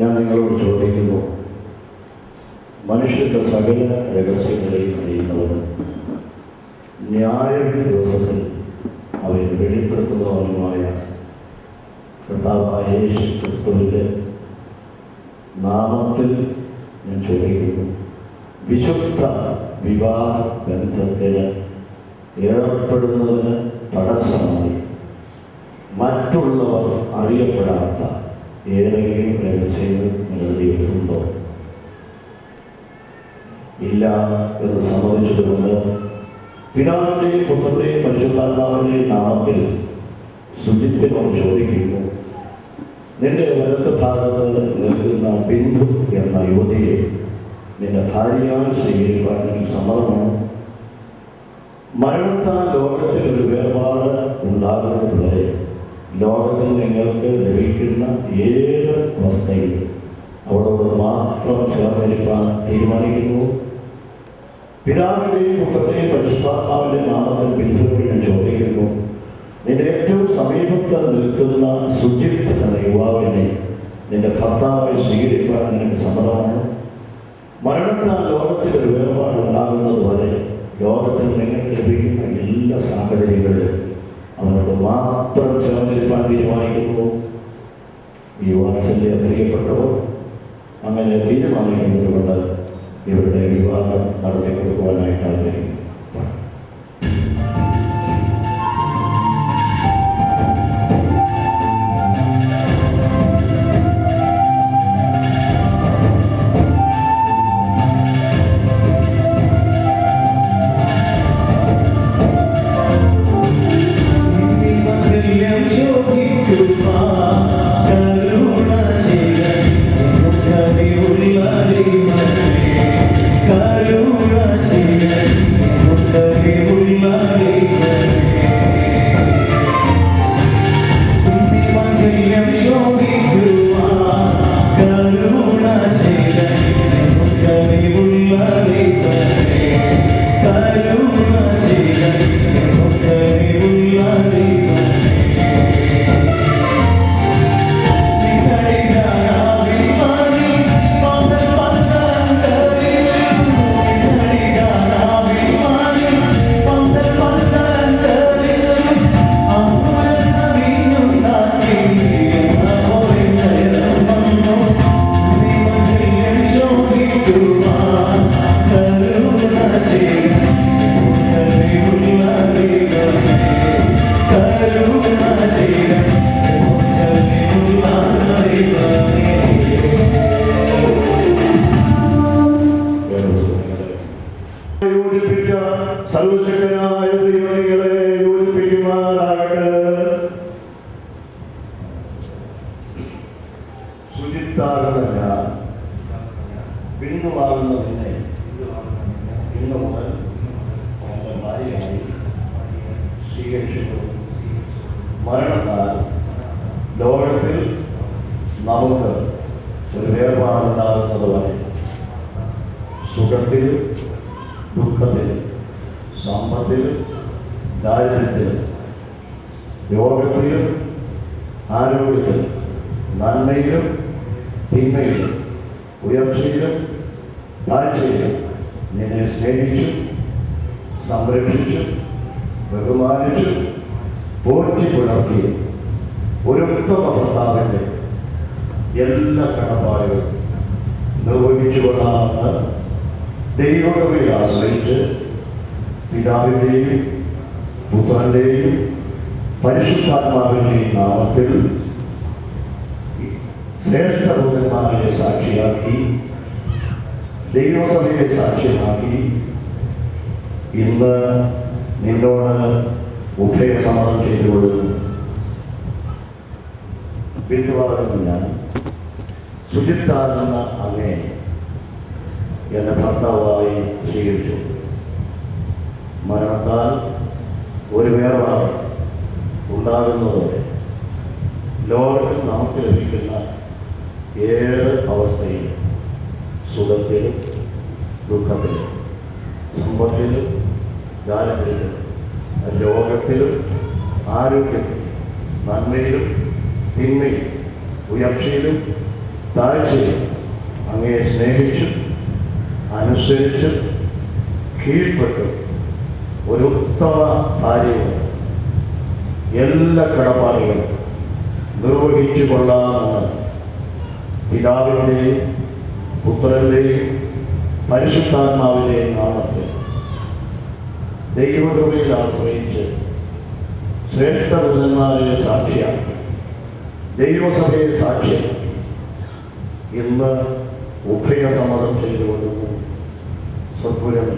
ഞാൻ നിങ്ങളോട് ചോദിക്കുന്നു, മനുഷ്യന്റെ സകല രഹസ്യങ്ങളെയും അറിയുന്നവന് ന്യായവിധി ദിവസത്തിൽ അവയെ വെളിപ്പെടുത്തുന്നവനുമായ കർത്താവായ യേശു ക്രിസ്തുവിൻ്റെ നാമത്തിൽ ഞാൻ ചോദിക്കുന്നു, വിശുദ്ധ വിവാഹ ബന്ധത്തിന് ഏർപ്പെടുന്നതിന് തടസ്സമായി മറ്റുള്ളവർ അറിയപ്പെടാത്ത ഏതെങ്കിലും രഹസ്യങ്ങൾ നിലനിൽക്കുന്നുണ്ടോ? ഇല്ല എന്ന് സമ്മതിച്ചതുകൊണ്ട് പിതാവിൻ്റെയും പുത്രൻ്റെയും പരിശുദ്ധാത്മാവിൻ്റെയും നാമത്തിൽ ശുചിത്വം ചോദിക്കുന്നു, നിന്റെ വലത്ത് ഭാഗത്ത് നിൽക്കുന്ന ബിന്ദു എന്ന യുവതിയെ നിന്റെ ഭാര്യയായി സ്വീകരിക്കാൻ എനിക്ക് സമ്മതമാണ്. മരണത്താൽ ലോകത്തിൽ ഒരു വേർപാട് ഉണ്ടാകുന്നതുവരെ ലോകത്തിൽ നിങ്ങൾക്ക് ലഭിക്കുന്ന ഏത് അവസ്ഥയിൽ അവളോട് മാത്രം ചേർന്നിരിക്കാൻ തീരുമാനിക്കുന്നു. പിതാവിൻ്റെയും പുത്രൻ്റെയും പരിശുദ്ധാത്മാവിൻ്റെ നാമത്തിൽ ബിന്ദുവിനെ ഞാൻ ചോദിക്കുന്നു, നിന്റെ ഏറ്റവും സമീപത്ത് നിൽക്കുന്ന സുജിത്ത് എന്ന യുവാവിനെ നിന്റെ ഭർത്താവായി സ്വീകരിക്കാൻ നിനക്ക് സമ്മതമാണ്. മരണത്താൽ ലോകത്തിൽ ഒരു വേർപാട് ഉണ്ടാകുന്നത് വരെ ലോകത്തിൽ നിങ്ങൾക്ക് ലഭിക്കുന്ന എല്ലാ സാഹചര്യങ്ങളിലും അവനോട് മാത്രം ചേർന്നിരിക്കാൻ തീരുമാനിക്കുന്നു. ഈ വാത്സല്യ പ്രിയപ്പെട്ടവർ അങ്ങനെ തീരുമാനിക്കുന്നതുകൊണ്ട് ഇവരുടെ വിവാഹം നടത്തിക്കൊടുക്കുവാനായിട്ട് ആഗ്രഹിക്കുന്നു. സർവശക്തനായ ദൈവങ്ങളെ യോജിപ്പിക്കുമാറാകട്ടെ. ശുചിത്താകുന്ന ഞാൻ ബിന്ദുവാകുന്ന നിന്നെ ഇന്നു മുതൽ എന്റെ ഭാര്യയായി സ്വീകരിച്ചു. മരണത്താൽ ലോകത്തിൽ നമുക്ക് ഒരു വേർപാടുണ്ടാകുന്നത് വരെ സുഖത്തിലും ദുഃഖത്തിലും സമ്പത്തിലും ദാരിദ്ര്യത്തിലും രോഗത്തിലും ആരോഗ്യത്തിലും നന്മയിലും തിന്മയിലും ഉയർച്ചയിലും താഴ്ചയിലും നിന്നെ സ്നേഹിച്ചു, സംരക്ഷിച്ചു, ബഹുമാനിച്ചു, പോറ്റി പുലർത്തി ഒരു ഉത്തമ ഭർത്താവിൻ്റെ എല്ലാ കടപ്പാടുകളും നിർവഹിച്ചുകൊള്ളാമെന്ന് ദൈവകൃപയിൽ ആശ്രയിച്ച് പിതാവിൻ്റെയും പുത്രൻ്റെയും പരിശുദ്ധാത്മാവിൻ്റെയും നാമത്തിൽ ശ്രേഷ്ഠഭൂതന്മാരെ സാക്ഷിയാക്കി ദൈവസഭയെ സാക്ഷ്യമാക്കി ഇന്ന് നിന്നോട് ഉഭയസമ്മതം ചെയ്തുകൊള്ളുന്നു. ബിന്ദുവാകുന്ന ഞാൻ ശുചിത്താകുന്ന അങ്ങേ എന്റെ ഭർത്താവായി സ്വീകരിച്ചു. മരണത്താൽ ഒരു വേർപാട് ഉണ്ടാകുന്നതോടെ ലോകത്തിൽ നമുക്ക് ലഭിക്കുന്ന ഏത് അവസ്ഥയിലും സുഖത്തിലും ദുഃഖത്തിലും സമ്പത്തിലും ദാരിദ്ര്യത്തിലും രോഗത്തിലും ആരോഗ്യത്തിലും നന്മയിലും തിന്മയിലും ഉയർച്ചയിലും താഴ്ചയിൽ അങ്ങയെ സ്നേഹിച്ചു അനുസരിച്ച് കീഴ്പ്പെട്ടു ഒരു ഉത്തമ ഭാര്യയുടെ എല്ലാ കടപ്പാടുകളും നിർവഹിച്ചു കൊള്ളാമെന്ന് പിതാവിൻ്റെയും പുത്രൻ്റെയും പരിശുദ്ധാത്മാവിൻ്റെയും നാമത്തിൽ ദൈവകൃപയിൽ ആശ്രയിച്ച് ശ്രേഷ്ഠദൂതന്മാരെ സാക്ഷിയാക്കി ദൈവസഭയെ സാക്ഷിയാക്കി ഇന്ന് ഉഭയസമ്മതം ചെയ്തുകൊള്ളുന്നു. സ്വപുരം